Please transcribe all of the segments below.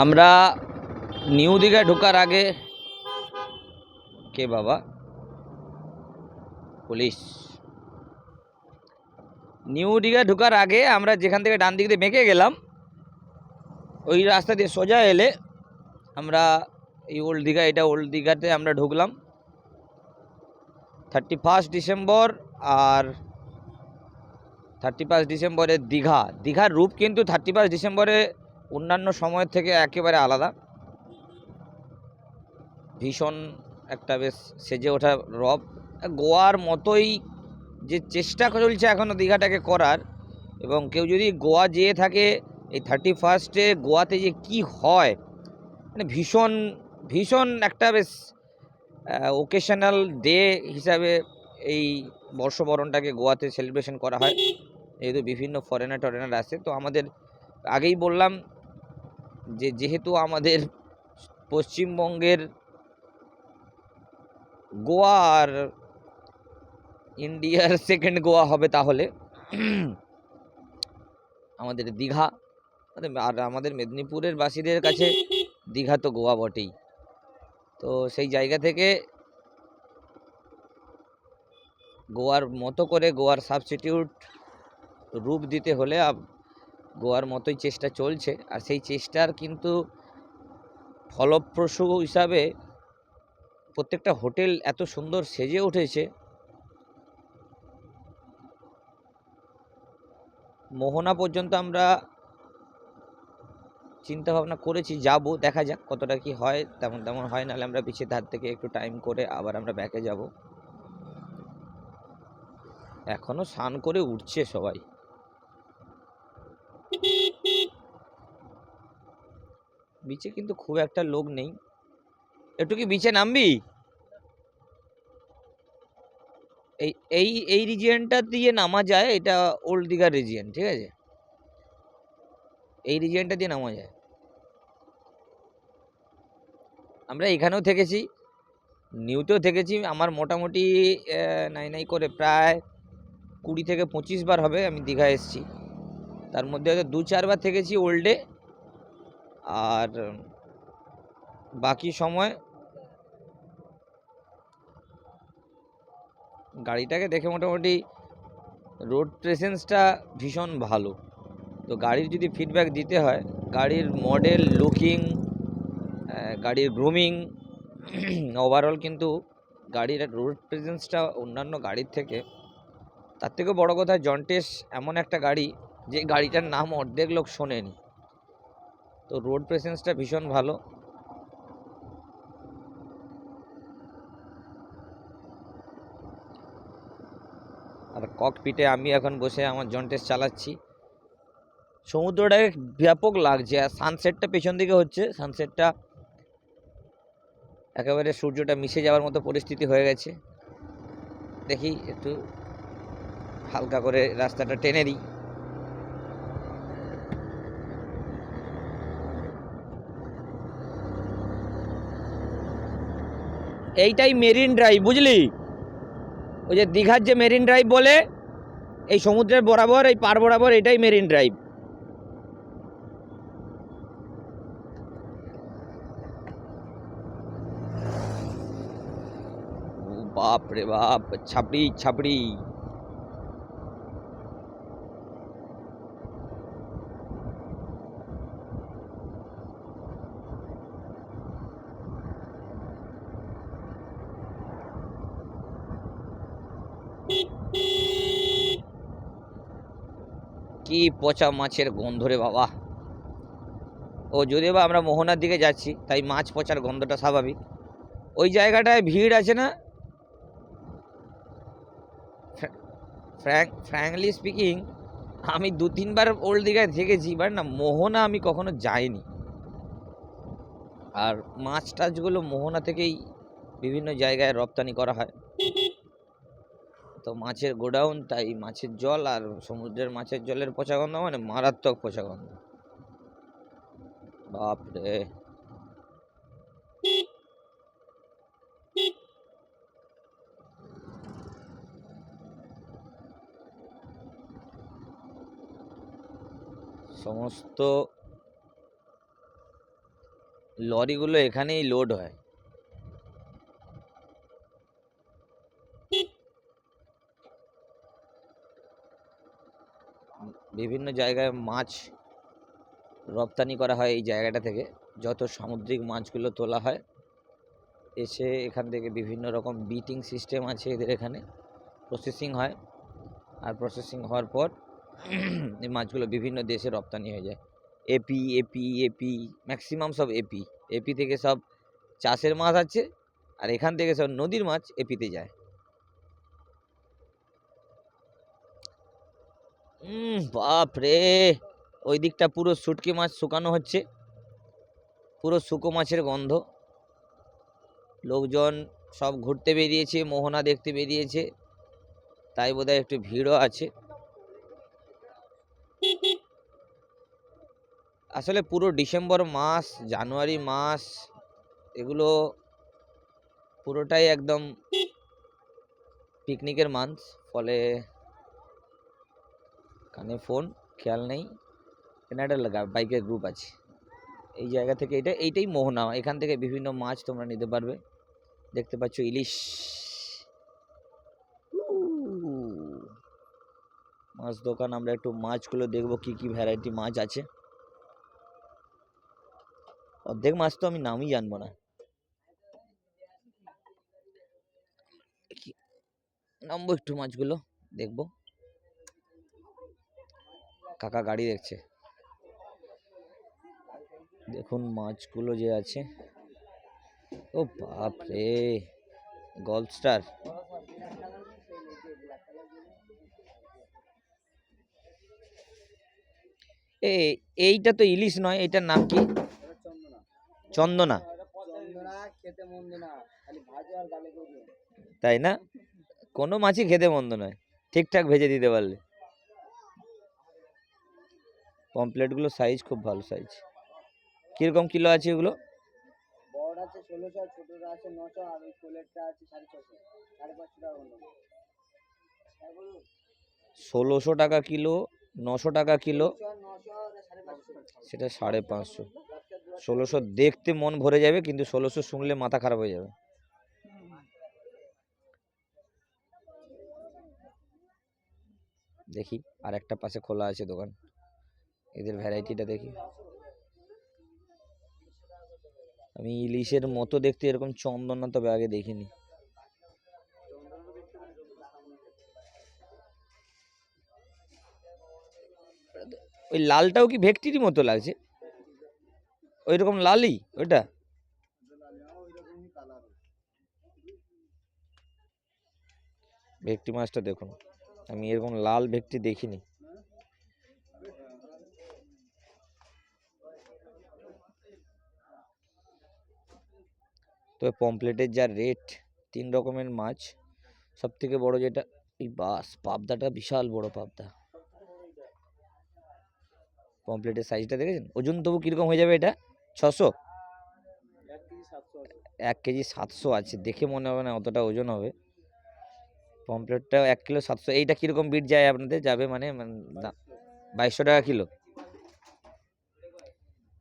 আমরা নিউ দীঘায় ঢোকার আগে কে বাবা পুলিশ নিউ দীঘায় ঢোকার আগে আমরা যেখান থেকে ডান দিক দিয়ে বেঁকে গেলাম ওই রাস্তা দিয়ে সোজা এলে আমরা এই ওল্ড দীঘা, এটা ওল্ড দীঘাতে আমরা ঢুকলাম 31 ডিসেম্বর। আর 31 ডিসেম্বরের দীঘার রূপ কিন্তু 31 ডিসেম্বরে অন্যান্য সময়ের থেকে একেবারে আলাদা। ভীষণ একটা বেশ সেজে ওঠা রব, গোয়ার মতোই যে চেষ্টা চলছে এখনও দীঘাটাকে করার। এবং কেউ যদি গোয়া যেয়ে থাকে এই 31-এ গোয়াতে যে কি হয়, মানে ভীষণ ভীষণ একটা বেশ ওকেশনাল ডে হিসাবে এই বর্ষবরণটাকে গোয়াতে সেলিব্রেশন করা হয়, যেহেতু বিভিন্ন ফরেনার আসে। তো আমাদের আগেই বললাম যে যেহেতু আমাদের পশ্চিমবঙ্গের গোয়া আর ইন্ডিয়ার সেকেন্ড গোয়া হবে, তাহলে আমাদের দীঘা আর আমাদের মেদিনীপুরের বাসীদের কাছে দীঘা তো গোয়া বটেই। তো সেই জায়গা থেকে গোয়ার মতো করে গোয়ার সাবস্টিটিউট রূপ দিতে হলে গোয়ার মতোই চেষ্টা চলছে। আর সেই চেষ্টার কিন্তু ফলপ্রসূ হিসাবে প্রত্যেকটা হোটেল এত সুন্দর সেজে উঠেছে। মোহনা পর্যন্ত আমরা চিন্তা ভাবনা করেছি যাব, দেখা যাক কতটা কি হয়। তেমন হয়, নাহলে আমরা পিছিয়ে ধার থেকে একটু টাইম করে আবার আমরা ব্যাকে যাব। এখনো স্নান করে উঠছে সবাই। বিচে কিন্তু খুব একটা লোক নেই। একটু কি বিচে নামবি? এই এই এই রিজিয়নটা দিয়ে নামা যায়, এটা ওল্ড দীঘার রিজিয়ন, ঠিক আছে? এই রিজিয়নটা দিয়ে নামা যায়। আমরা এখানেও থেকেছি, নিউতেও থেকেছি। আমার মোটামুটি নাই করে প্রায় 20 থেকে 25 বার হবে আমি দীঘা এসেছি। তার মধ্যে হয়তো 2-4 বার থেকেছি ওল্ডে, আর বাকি সময় গাড়িটাকে দেখে মোটামুটি রোড প্রেজেন্সটা ভীষণ ভালো। তো গাড়ির যদি ফিডব্যাক দিতে হয়, গাড়ির মডেল, লুকিং, গাড়ির গ্রুমিং, ওভারঅল কিন্তু গাড়ির রোড প্রেজেন্সটা অন্যান্য গাড়ির থেকে, তার থেকেও বড় কথা জন্টেস এমন একটা গাড়ি যে গাড়িটার নাম অর্ধেক লোক শোনেনি। তো রোড প্রেজেন্সটা ভীষণ ভালো। আর ককপিটে আমি এখন বসে আমার জন্টেস চালাচ্ছি। সমুদ্রটাকে ব্যাপক লাগছে, আর সানসেটটা পেছন দিকে হচ্ছে। সানসেটটা একেবারে সূর্যটা মিশে যাওয়ার মতো পরিস্থিতি হয়ে গেছে। দেখি একটু হালকা করে রাস্তাটা টেনে দিই। এইটাই মেরিন ড্রাইভ, বুঝলি? ওই যে দীঘার যে মেরিন ড্রাইভ বলে, এই সমুদ্রের বরাবর, এই পার বরাবর, এটাই মেরিন ড্রাইভ। বাপ রে বাপ, ছাপড়ি ছাপড়ি। কি পচা মাছের গন্ধ রে বাবা। ও যদিও বা আমরা মোহনার দিকে যাচ্ছি, তাই মাছ পচার গন্ধটা স্বাভাবিক। ওই জায়গাটায় ভিড় আছে না? ফ্র্যাঙ্কলি স্পিকিং, আমি 2-3 বার ওল্ড দীঘায় থেকেছি, বাট না মোহনা আমি কখনো যাইনি। আর মাছ টাছগুলো মোহনা থেকেই বিভিন্ন জায়গায় রপ্তানি করা হয়। তো মাছের গোডাউন, তাই মাছের জল আর সমুদ্রের মাছের জলের পচা গন্ধ মানে মারাত্মক পচা গন্ধ। বাপরে। সমস্ত লরিগুলো এখানেই লোড হয়। বিভিন্ন জায়গায় মাছ রপ্তানি করা হয় এই জায়গাটা থেকে। যত সামুদ্রিক মাছগুলো তোলা হয় এসে এখান থেকে বিভিন্ন রকম বিটিং সিস্টেম আছে এদের এখানে, প্রসেসিং হয়। আর প্রসেসিং হওয়ার পর এই মাছগুলো বিভিন্ন দেশে রপ্তানি হয়ে যায়। এপি এপি এপি ম্যাক্সিমাম সব এপি। এপি থেকে সব চাষের মাছ আছে, আর এখান থেকে সব নদীর মাছ এপিতে যায়। বাপ রে, ওই দিকটা পুরো শুটকি মাছ শুকানো হচ্ছে, পুরো শুকো মাছের গন্ধ। লোকজন সব ঘুরতে বেরিয়েছে, মোহনা দেখতে বেরিয়েছে, তাই বোধহয় একটু ভিড়ও আছে। আসলে পুরো ডিসেম্বর মাস, জানুয়ারি মাস, এগুলো পুরোটাই একদম পিকনিকের মান্থ। ফলে কানে ফোন, খেয়াল নেই। এখানে একটা বাইকের গ্রুপ আছে এই জায়গা থেকে। এইটাই মোহনা, এখান থেকে বিভিন্ন মাছ তোমরা নিতে পারবে। দেখতে পাচ্ছ ইলিশ মাছ দোকান। আমরা একটু মাছগুলো দেখবো কি কি ভ্যারাইটি মাছ আছে। অর্ধেক মাছ তো আমি নামই জানবো না। নামবো একটু, মাছগুলো দেখবো। কাকা গাড়ি দেখছে, দেখুন মাছগুলো যে আছে। ও বাপ রে, গল্ড স্টার। এইটা তো ইলিশ নয়, এটার নাম কি? চন্দনা, তাই না? কোনো মাছই খেতে মন্দ নয়, ঠিকঠাক ভেজে দিতে পারলে। পমপ্লেট গুলো সাইজ খুব ভালো সাইজ। কিরকম কিলো আছে এগুলো? 1600 টাকা কিলো, 900 টাকা কিলো, সেটা 550। 1600 দেখতে মন ভরে যাবে, কিন্তু 1600 শুনলে মাথা খারাপ হয়ে যাবে। দেখি আর একটা পাশে খোলা আছে দোকান, এদের ভ্যারাইটিটা দেখি। আমি ইলিশের মতো দেখতে এরকম চন্দনা তবে আগে দেখিনি। ওই লালটাও কি ভেটকির মতো লাগছে? ওই রকম লালই ওইটা? ভেটকি মাছটা দেখুন, আমি এরকম লাল ভেটকি দেখিনি। তো পমপ্লেটের যা রেট, 3 রকমের মাছ, সব থেকে বড় যেটা এই বাস পাবদাটা, বিশাল বড় পাবদা। পমপ্লেটের সাইজটা দেখেছেন? ওজন তবু কিরকম হয়ে যাবে এটা? 600? 1 কেজি 700 আছে, দেখে মনে হবে না অতটা ওজন হবে। পমপ্লেটটা 1 কিলো 700। এইটা কিরকম বিট যায় আপনাদের? যাবে মানে 2200 টাকা কিলো।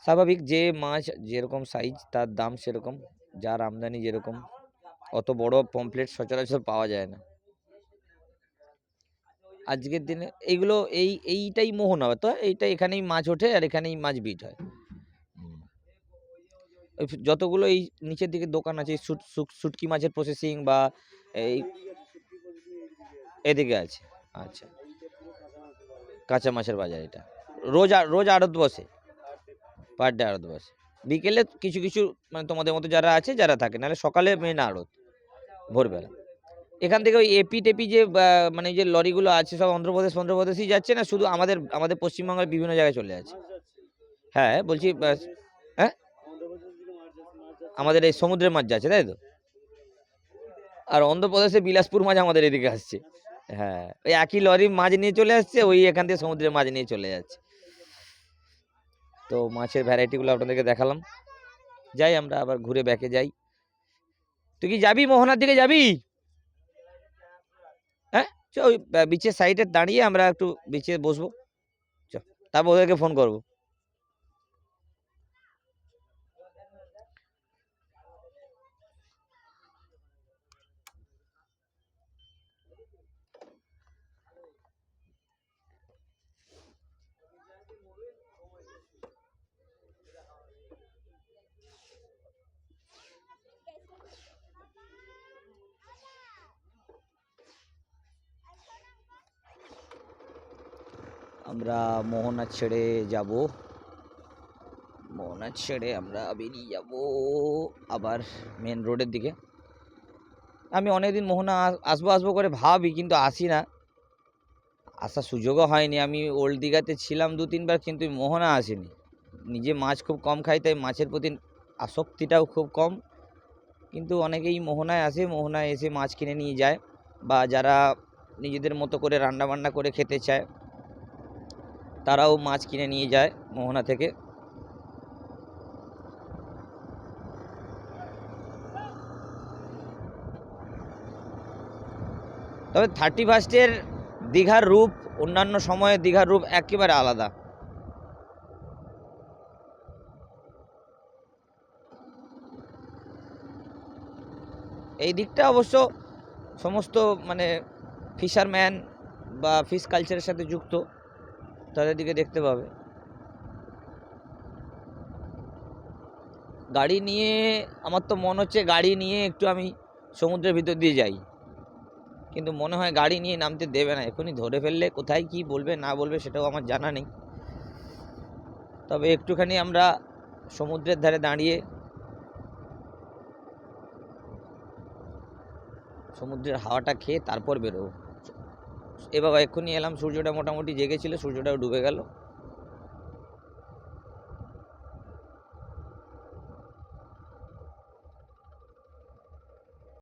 স্বাভাবিক, যে মাছ যেরকম সাইজ তার দাম সেরকম, যার আমদানি যেরকম। অত বড় পমপ্লেট সচরাচর পাওয়া যায় না আজকের দিনে। এইগুলো এইটাই মোহনা, তো এইটা এখানেই মাছ ওঠে আর এখানেই মাছ বিট হয়। যতগুলো এই নিচের দিকে দোকান আছে, শুটকি মাছের প্রসেসিং বা এই এদিকে আছে। আচ্ছা, কাঁচা মাছের বাজার এটা। রোজ আড়ত বসে, পার ডে আড়ত বসে। বিকেলে কিছু কিছু মানে তোমাদের মতো যারা আছে যারা থাকে, নাহলে সকালে মেন আড়ত ভোরবেলা। এখান থেকে ওই এপি টেপি যে মানে যে লরিগুলো আছে সব অন্ধ্রপ্রদেশই যাচ্ছে না, শুধু আমাদের পশ্চিমবঙ্গের বিভিন্ন জায়গায় চলে যাচ্ছে। হ্যাঁ বলছি, হ্যাঁ আমাদের এই সমুদ্রের মাছ যাচ্ছে, তাই তো? আর অন্ধ্রপ্রদেশে বিলাসপুর মাছ আমাদের এদিকে আসছে। হ্যাঁ, ওই একই লরি মাছ নিয়ে চলে আসছে, ওই এখান থেকে সমুদ্রের মাছ নিয়ে চলে যাচ্ছে। তো মাছের ভ্যারাইটিগুলো আপনাদেরকে দেখালাম। যাই আমরা আবার ঘুরে ব্যাকে যাই। তুই কি যাবি মোহনার দিকে যাবি? হ্যাঁ চ, ওই বিচের সাইডে দাঁড়িয়ে আমরা একটু বিচে বসবো, চ, তারপর ওদেরকে ফোন করবো। আমরা মোহনা ছেড়ে যাব, মোহনা ছেড়ে আমরা বেরিয়ে যাব আবার মেন রোডের দিকে। আমি অনেকদিন মোহনা আসবো আসবো করে ভাবি, কিন্তু আসি না, আসার সুযোগও হয়নি। আমি ওল্ড দীঘাতে ছিলাম 2-3 বার, কিন্তু মোহনা আসিনি। নিজে মাছ খুব কম খাই, তাই মাছের প্রতি আসক্তিটাও খুব কম। কিন্তু অনেকেই মোহনায় আসে, মোহনায় এসে মাছ কিনে নিয়ে যায়, বা যারা নিজেদের মতো করে রান্না বান্না করে খেতে চায় তারাও মাছ কিনে নিয়ে যায় মোহনা থেকে। তবে 31 দীঘার রূপ অন্যান্য সময়ের দীঘার রূপ একেবারে আলাদা। এই দিকটা অবশ্য সমস্ত মানে ফিশারম্যান বা ফিশ কালচারের সাথে যুক্ত, তাদের দিকে দেখতে পাবে। গাড়ি নিয়ে আমার তো মনে হচ্ছে গাড়ি নিয়ে একটু আমি সমুদ্রের ভিতর দিয়ে যাই, কিন্তু মনে হয় গাড়ি নিয়ে নামতে দেবে না। এখনই ধরে ফেললে কোথায় কি বলবে না বলবে সেটাও আমার জানা নেই। তবে একটুখানি আমরা সমুদ্রের ধারে দাঁড়িয়ে সমুদ্রের হাওয়াটা খেয়ে তারপর বেরোবো। এ বাবা, এক্ষুনি এলাম, সূর্যটা মোটামুটি জেগেছিল, সূর্যটাও ডুবে গেল।